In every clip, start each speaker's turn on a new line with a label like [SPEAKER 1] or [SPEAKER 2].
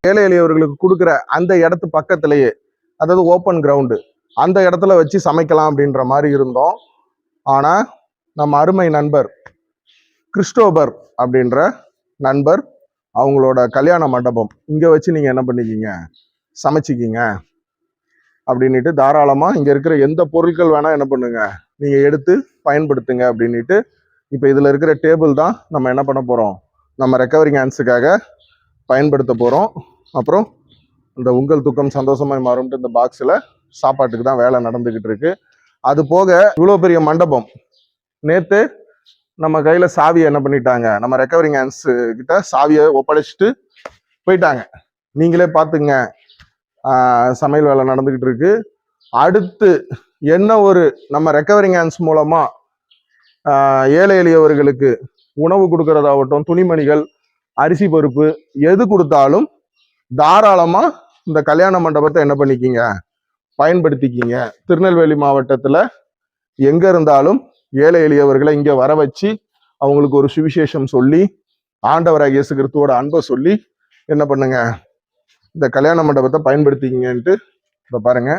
[SPEAKER 1] ஏழை எளியவர்களுக்கு கொடுக்குற அந்த இடத்து பக்கத்திலேயே, அதாவது ஓப்பன் கிரவுண்டு, அந்த இடத்துல வச்சு சமைக்கலாம் அப்படின்ற மாதிரி இருந்தோம். ஆனா நம்ம அருமை நண்பர் கிறிஸ்டோபர் அப்படின்ற நண்பர் அவங்களோட கல்யாண மண்டபம் இங்க வச்சு நீங்க என்ன பண்ணிக்கிங்க, சமைச்சிக்கிங்க அப்படின்ட்டு தாராளமா இங்க இருக்கிற எந்த பொருட்கள் வேணா என்ன பண்ணுங்க நீங்க எடுத்து பயன்படுத்துங்க அப்படின்ட்டு. இப்ப இதுல இருக்கிற டேபிள் தான் நம்ம என்ன பண்ண போறோம், நம்ம ரெக்கவரிங் ஹேண்ட்ஸுக்காக பயன்படுத்த போறோம். அப்புறம் இந்த உங்கள் துக்கம் சந்தோஷமாய் மாறும்ட்டு இந்த பாக்ஸ்ல சாப்பாட்டுக்கு தான் வேலை நடந்துகிட்டு இருக்கு. அது போக இவ்வளோ பெரிய மண்டபம், நேத்து நம்ம கையில சாவியை என்ன பண்ணிட்டாங்க, நம்ம ரெக்கவரிங் ஹேண்ட்ஸ் கிட்ட சாவியை ஒப்படைச்சிட்டு போயிட்டாங்க. நீங்களே பார்த்துங்க, சமையல் வேலை நடந்துகிட்டு இருக்கு. அடுத்து என்ன ஒரு நம்ம ரெக்கவரிங் ஹேண்ட்ஸ் மூலமா ஏழை எளியவர்களுக்கு உணவு கொடுக்கறதாகட்டும், துணிமணிகள், அரிசி பருப்பு எது கொடுத்தாலும் தாராளமா இந்த கல்யாண மண்டபத்தை என்ன பண்ணிக்கிங்க, பயன்படுத்திக்கிங்க. திருநெல்வேலி மாவட்டத்துல எங்க இருந்தாலும் ஏழை எளியவர்களை இங்க வர வச்சு அவங்களுக்கு ஒரு சுவிசேஷம் சொல்லி ஆண்டவராகிய இயேசு கிறிஸ்துவோட அன்பை சொல்லி என்ன பண்ணுங்க, இந்த கல்யாண மண்டபத்தை பயன்படுத்திக்கிங்கன்ட்டு. இப்ப பாருங்க,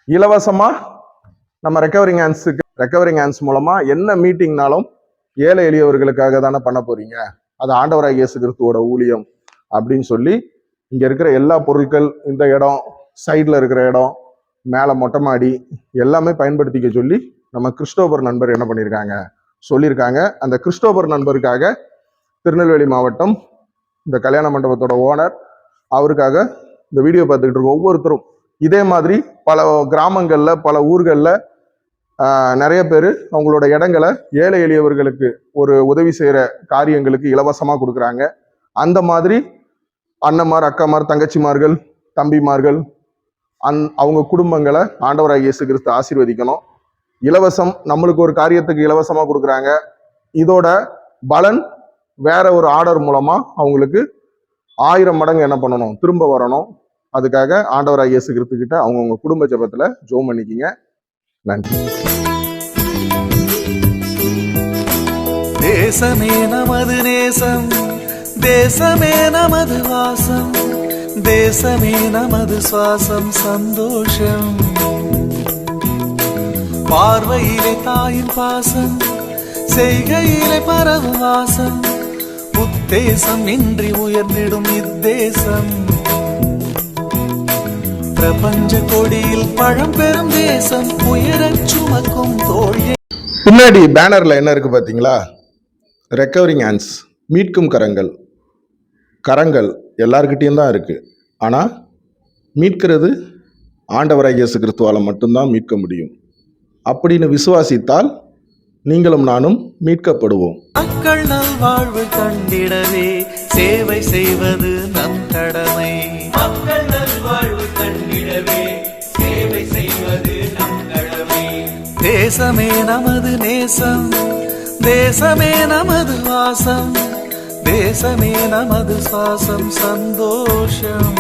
[SPEAKER 1] இலவசமா நம்ம ரெக்கவரிங் ஹேண்ட்ஸ் மூலமா என்ன மீட்டிங்னாலும் ஏழை எளியவர்களுக்காக தானே பண்ண போறீங்க, அது ஆண்டவராகிய இயேசு கிறிஸ்துவோட ஊழியம் அப்படின்னு சொல்லி இங்க இருக்கிற எல்லா பொருட்கள், இந்த இடம், சைட்ல இருக்கிற இடம், மேல மொட்டை மாடி எல்லாமே பயன்படுத்திக்க சொல்லி நம்ம கிறிஸ்டோபர் நண்பர் என்ன பண்ணியிருக்காங்க, சொல்லியிருக்காங்க. அந்த கிறிஸ்டோபர் நண்பருக்காக திருநெல்வேலி மாவட்டம் இந்த கல்யாண மண்டபத்தோட ஓனர், அவருக்காக இந்த வீடியோ பார்த்துக்கிட்டு இருக்க ஒவ்வொருத்தரும் இதே மாதிரி பல கிராமங்கள்ல பல ஊர்களில் நிறைய பேர் அவங்களோட இடங்களை ஏழை எளியவர்களுக்கு ஒரு உதவி செய்யற காரியங்களுக்கு இலவசமா கொடுக்குறாங்க. அந்த மாதிரி அண்ணன்மார், அக்காமார், தங்கச்சிமார்கள், தம்பிமார்கள், அவங்க குடும்பங்களை ஆண்டவராகிய இயேசு கிறிஸ்து ஆசீர்வதிக்கணும். இலவசம், நம்மளுக்கு ஒரு காரியத்துக்கு இலவசமா கொடுக்குறாங்க. இதோட பலன் வேற ஒரு ஆர்டர் மூலமா அவங்களுக்கு 1000 மடங்கு என்ன பண்ணணும், திரும்ப வரணும். அதுக்காக ஆண்டவராகிய இயேசு கிறிஸ்து கிட்ட அவங்கவுங்க குடும்ப ஜெபத்துல ஜெபம் பண்ணிக்கிங்க. நன்றி.
[SPEAKER 2] தேசமே நமது நேசம், தேசமே நமது வாசம், தேசமே நமது சுவாசம் சந்தோஷம். பார்வையிலே தாயின் பாசம், செய்கையிலே பரவும் வாசம், உத்தேசம் இன்றி உயர்ந்திடும் இத்தேசம். பிரபஞ்ச கொடியில் பழம் பெறும் தேசம், உயரச் சுமக்கும் தோழியை.
[SPEAKER 1] பின்னாடி பேனர்ல என்ன இருக்கு பாத்தீங்களா, ரெக்கவரிங் ஹேண்ட்ஸ், மீட்கும் கரங்கள். கரங்கள் எல்லார்கிட்டையும் தான் இருக்கு, ஆனா மீட்கிறது ஆண்டவராகிய இயேசு கிறிஸ்துவால மட்டும்தான் மீட்க முடியும். அப்படின்னு விசுவாசித்தால் நீங்களும் நானும் மீட்கப்படுவோம்.
[SPEAKER 2] மக்கள் நல்வாழ்வு கண்டிடவே சேவை செய்வது நம் கடமை. மக்கள் நல்வாழ்வு கண்டிடவே சேவை செய்வது நம் கடமை. தேசமே நமது நேசம், தேசமே நமது வாசம், தேசமே நமது சுவாசம் சந்தோஷம்.